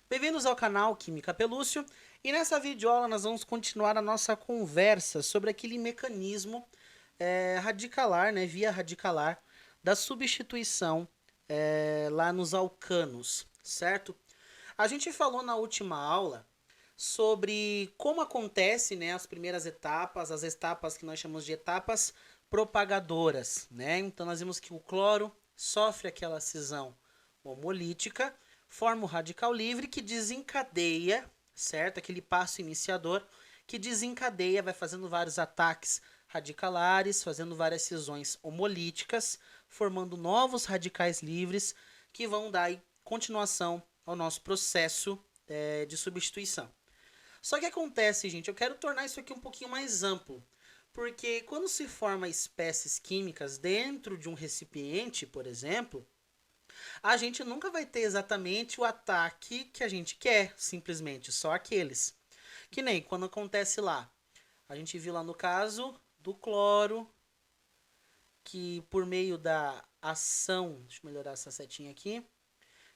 Bem-vindos ao canal Química Pelúcio e nessa videoaula nós vamos continuar a nossa conversa sobre aquele mecanismo radicalar, né, via radicalar, da substituição lá nos alcanos, certo? A gente falou na última aula sobre como acontece, né, as primeiras etapas, as etapas que nós chamamos de etapas propagadoras, né? Então nós vimos que o cloro sofre aquela cisão homolítica, forma o radical livre que desencadeia, certo? Aquele passo iniciador que desencadeia, vai fazendo vários ataques radicalares, fazendo várias cisões homolíticas, formando novos radicais livres que vão dar aí continuação ao nosso processo de substituição. Só que acontece, gente, eu quero tornar isso aqui um pouquinho mais amplo, porque quando se forma espécies químicas dentro de um recipiente, por exemplo, a gente nunca vai ter exatamente o ataque que a gente quer, simplesmente, só aqueles. Que nem quando acontece lá. A gente viu lá no caso do cloro, que por meio da ação, deixa eu melhorar essa setinha aqui,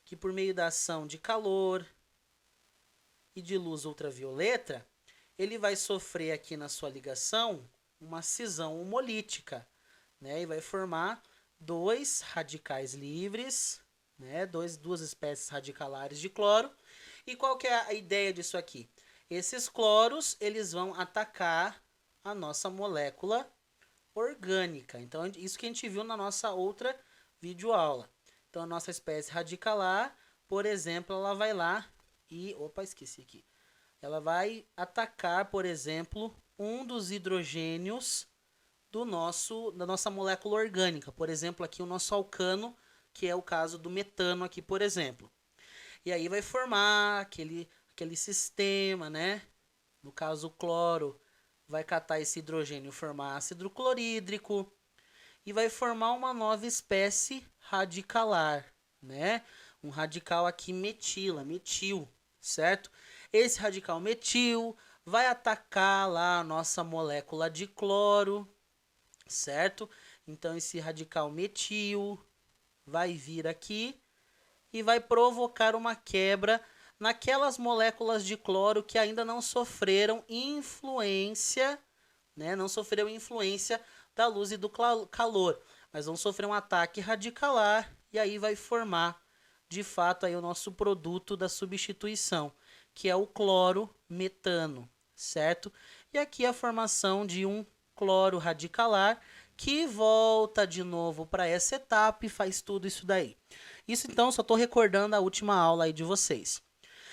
que por meio da ação de calor e de luz ultravioleta, ele vai sofrer aqui na sua ligação uma cisão homolítica, né? E vai formar dois radicais livres, né? Duas espécies radicalares de cloro. E qual que é a ideia disso aqui? Esses cloros, eles vão atacar a nossa molécula orgânica. Então, isso que a gente viu na nossa outra videoaula. Então, a nossa espécie radicalar, por exemplo, ela vai lá e... Opa, esqueci aqui. Ela vai atacar, por exemplo, um dos hidrogênios da nossa molécula orgânica. Por exemplo, aqui o nosso alcano, que é o caso do metano aqui, por exemplo. E aí vai formar aquele sistema, né? No caso, o cloro vai catar esse hidrogênio e formar ácido clorídrico e vai formar uma nova espécie radicalar, né? Um radical aqui metil, certo? Esse radical metil vai atacar lá a nossa molécula de cloro, certo? Então esse radical metil vai vir aqui e vai provocar uma quebra naquelas moléculas de cloro que ainda não sofreram influência, né? Não sofreram influência da luz e do calor, mas vão sofrer um ataque radicalar e aí vai formar, de fato, aí o nosso produto da substituição, que é o cloro-metano, certo? E aqui a formação de um cloro radicalar que volta de novo para essa etapa e faz tudo isso daí. Isso então, só estou recordando a última aula aí de vocês.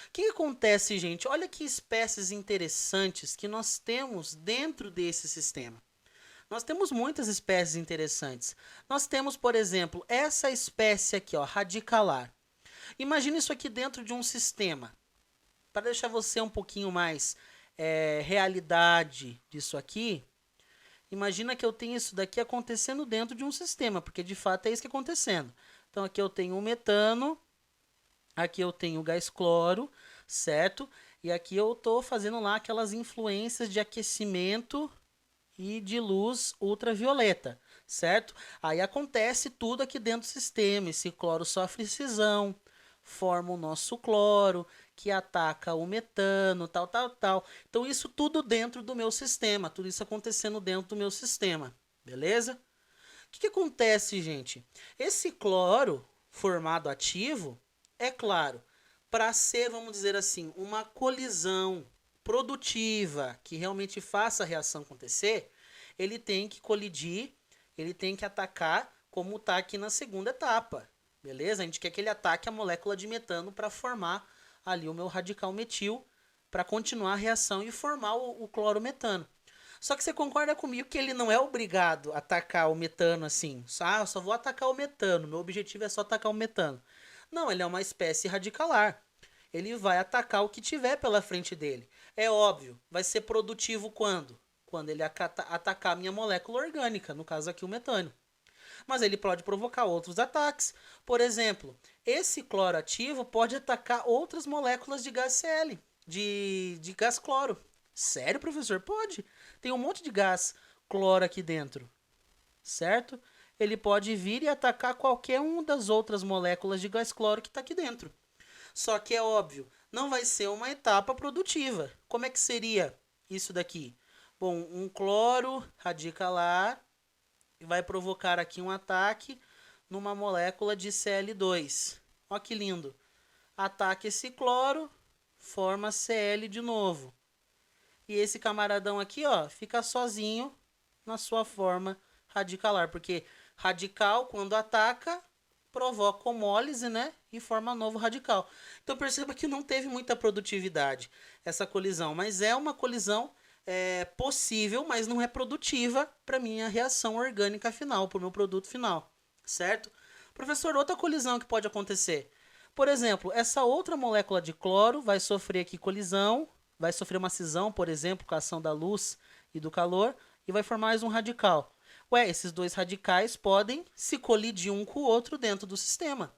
O que acontece, gente? Olha que espécies interessantes que nós temos dentro desse sistema. Nós temos muitas espécies interessantes. Nós temos, por exemplo, essa espécie aqui, ó, radicalar. Imagina isso aqui dentro de um sistema. Para deixar você um pouquinho mais realidade disso aqui, imagina que eu tenho isso daqui acontecendo dentro de um sistema, porque de fato é isso que está acontecendo. Então aqui eu tenho o metano, aqui eu tenho o gás cloro, certo? E aqui eu estou fazendo lá aquelas influências de aquecimento e de luz ultravioleta, certo? Aí acontece tudo aqui dentro do sistema. Esse cloro sofre cisão, forma o nosso cloro, que ataca o metano, tal. Então isso tudo dentro do meu sistema, tudo isso acontecendo dentro do meu sistema, beleza? O que acontece, gente? Esse cloro formado ativo, é claro, para ser, vamos dizer assim, uma colisão produtiva que realmente faça a reação acontecer, ele tem que colidir, ele tem que atacar como está aqui na segunda etapa, beleza? A gente quer que ele ataque a molécula de metano para formar ali o meu radical metil, para continuar a reação e formar o clorometano. Só que você concorda comigo que ele não é obrigado a atacar o metano assim. Ah, eu só vou atacar o metano, meu objetivo é só atacar o metano. Não, ele é uma espécie radicalar. Ele vai atacar o que tiver pela frente dele. É óbvio, vai ser produtivo quando? Quando ele atacar a minha molécula orgânica, no caso aqui o metano. Mas ele pode provocar outros ataques. Por exemplo, esse cloro ativo pode atacar outras moléculas de gás Cl, de gás cloro. Sério, professor? Pode. Tem um monte de gás cloro aqui dentro, certo? Ele pode vir e atacar qualquer uma das outras moléculas de gás cloro que está aqui dentro. Só que é óbvio, não vai ser uma etapa produtiva. Como é que seria isso daqui? Bom, um cloro radicalar vai provocar aqui um ataque numa molécula de Cl2. Olha que lindo. Ataque esse cloro, forma Cl de novo. E esse camaradão aqui, ó, fica sozinho na sua forma radicalar, porque radical, quando ataca, provoca homólise, né? E forma novo radical. Então perceba que não teve muita produtividade essa colisão, mas é uma colisão possível, mas não é produtiva para minha reação orgânica final, para o meu produto final, certo? Professor, outra colisão que pode acontecer. Por exemplo, essa outra molécula de cloro vai sofrer aqui colisão, vai sofrer uma cisão, por exemplo, com a ação da luz e do calor, e vai formar mais um radical. Ué, esses dois radicais podem se colidir um com o outro dentro do sistema.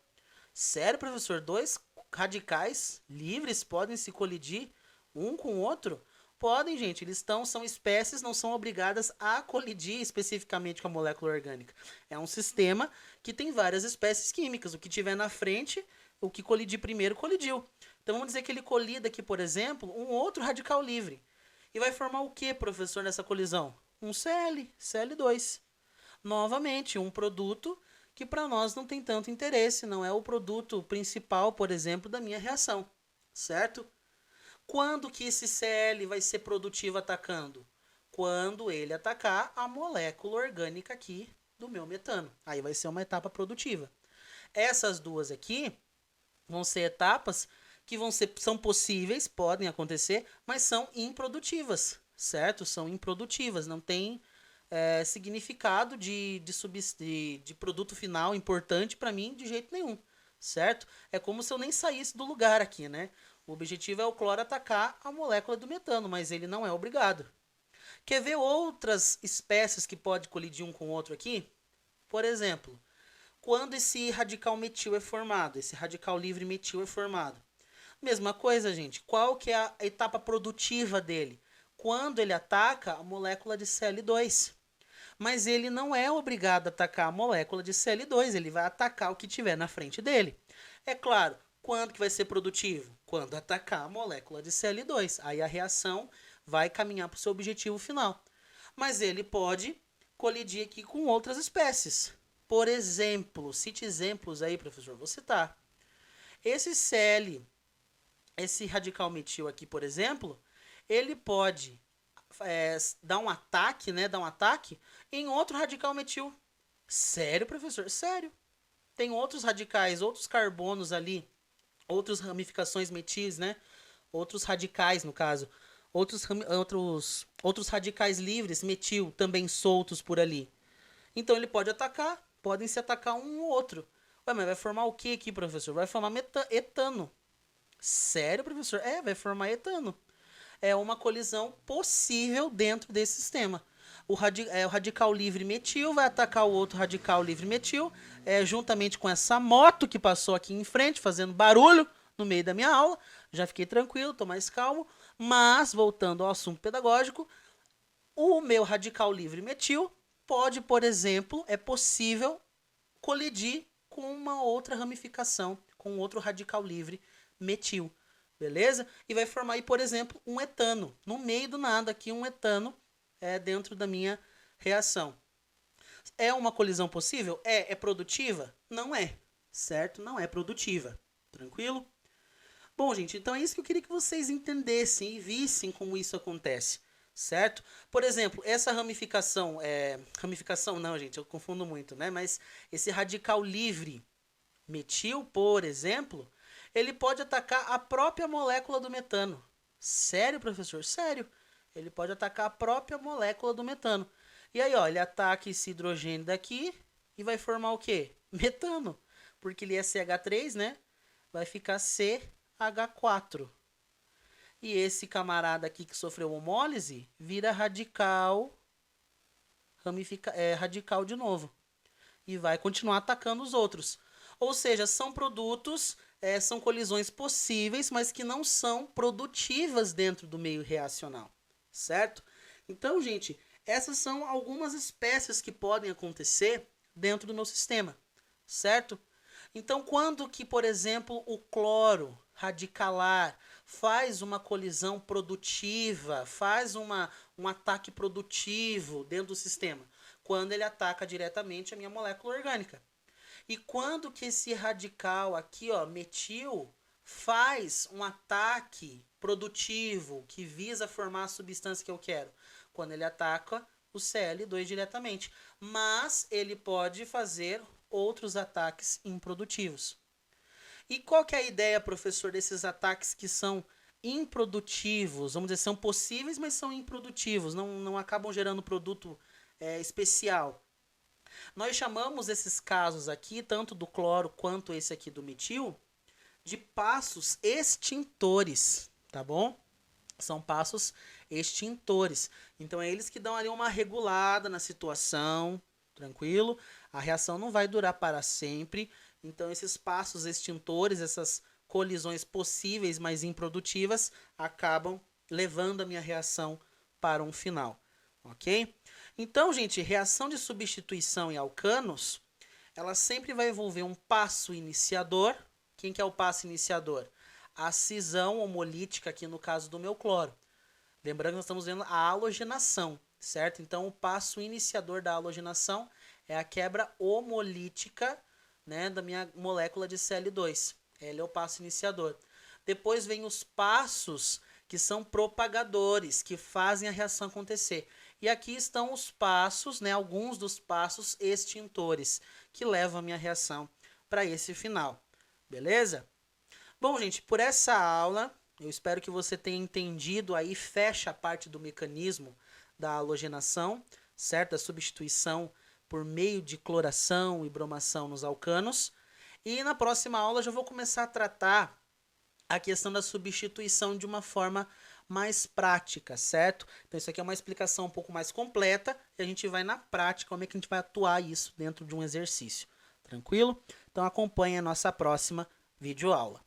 Sério, professor? Dois radicais livres podem se colidir um com o outro? Podem, gente. Eles são espécies, não são obrigadas a colidir especificamente com a molécula orgânica. É um sistema que tem várias espécies químicas. O que tiver na frente, o que colidir primeiro, colidiu. Então vamos dizer que ele colida aqui, por exemplo, um outro radical livre. E vai formar o que, professor, nessa colisão? Um Cl2. Novamente, um produto que para nós não tem tanto interesse, não é o produto principal, por exemplo, da minha reação, certo? Quando que esse Cl vai ser produtivo atacando? Quando ele atacar a molécula orgânica aqui do meu metano. Aí vai ser uma etapa produtiva. Essas duas aqui vão ser etapas que são possíveis, podem acontecer, mas são improdutivas, certo? São improdutivas, não tem significado de produto final importante para mim de jeito nenhum, certo? É como se eu nem saísse do lugar aqui, né? O objetivo é o cloro atacar a molécula do metano, mas ele não é obrigado. Quer ver outras espécies que pode colidir um com o outro aqui? Por exemplo, quando esse radical metil é formado, esse radical livre metil é formado. Mesma coisa, gente. Qual que é a etapa produtiva dele? Quando ele ataca a molécula de Cl2. Mas ele não é obrigado a atacar a molécula de Cl2, ele vai atacar o que tiver na frente dele. É claro, quando que vai ser produtivo? Quando atacar a molécula de Cl2. Aí a reação vai caminhar para o seu objetivo final. Mas ele pode colidir aqui com outras espécies. Por exemplo, cite exemplos aí, professor, vou citar. Esse radical metil aqui, por exemplo, ele pode dar um ataque, né? Dar um ataque em outro radical metil. Sério, professor? Sério. Tem outros radicais, outros carbonos ali, outras ramificações metis, né? Outros radicais, no caso. Outros radicais livres, metil, também soltos por ali. Então ele pode atacar, podem se atacar um ou outro. Ué, mas vai formar o que aqui, professor? Vai formar etano. Sério, professor? Vai formar etano. É uma colisão possível dentro desse sistema. O radical livre metil vai atacar o outro radical livre metil, juntamente com essa moto que passou aqui em frente, fazendo barulho no meio da minha aula. Já fiquei tranquilo, estou mais calmo. Mas, voltando ao assunto pedagógico, o meu radical livre metil pode, por exemplo, é possível colidir com uma outra ramificação, com outro radical livre metil. Beleza? E vai formar aí, por exemplo, um etano. No meio do nada aqui, um etano dentro da minha reação. É uma colisão possível? É produtiva? Não é. Certo? Não é produtiva. Tranquilo? Bom, gente, então é isso que eu queria que vocês entendessem e vissem como isso acontece. Certo? Por exemplo, essa ramificação... ramificação não, gente, eu confundo muito, né? Mas esse radical livre metil, por exemplo... ele pode atacar a própria molécula do metano. Sério, professor? Sério. Ele pode atacar a própria molécula do metano. E aí, ó, ele ataca esse hidrogênio daqui e vai formar o quê? Metano. Porque ele é CH3, né? Vai ficar CH4. E esse camarada aqui que sofreu homólise vira radical radical de novo. E vai continuar atacando os outros. Ou seja, são produtos... são colisões possíveis, mas que não são produtivas dentro do meio reacional, certo? Então, gente, essas são algumas espécies que podem acontecer dentro do meu sistema, certo? Então, quando que, por exemplo, o cloro radicalar, faz uma colisão produtiva, faz um ataque produtivo dentro do sistema, quando ele ataca diretamente a minha molécula orgânica. E quando que esse radical aqui, ó, metil, faz um ataque produtivo que visa formar a substância que eu quero? Quando ele ataca o Cl2 diretamente. Mas ele pode fazer outros ataques improdutivos. E qual que é a ideia, professor, desses ataques que são improdutivos? Vamos dizer, são possíveis, mas são improdutivos, não acabam gerando produto especial. Nós chamamos esses casos aqui, tanto do cloro quanto esse aqui do metil, de passos extintores, tá bom? São passos extintores. Então, é eles que dão ali uma regulada na situação, tranquilo? A reação não vai durar para sempre. Então, esses passos extintores, essas colisões possíveis, mas improdutivas, acabam levando a minha reação para um final, ok? Então, gente, reação de substituição em alcanos, ela sempre vai envolver um passo iniciador. Quem que é o passo iniciador? A cisão homolítica, aqui no caso do meu cloro. Lembrando que nós estamos vendo a halogenação, certo? Então, o passo iniciador da halogenação é a quebra homolítica, né, da minha molécula de Cl2. Ele é o passo iniciador. Depois vem os passos que são propagadores, que fazem a reação acontecer. E aqui estão os passos, né, alguns dos passos extintores, que levam a minha reação para esse final. Beleza? Bom, gente, por essa aula, eu espero que você tenha entendido aí, fecha a parte do mecanismo da halogenação, certo? Da substituição por meio de cloração e bromação nos alcanos. E na próxima aula eu já vou começar a tratar a questão da substituição de uma forma mais prática, certo? Então isso aqui é uma explicação um pouco mais completa e a gente vai na prática, como é que a gente vai atuar isso dentro de um exercício. Tranquilo? Então acompanhe a nossa próxima videoaula.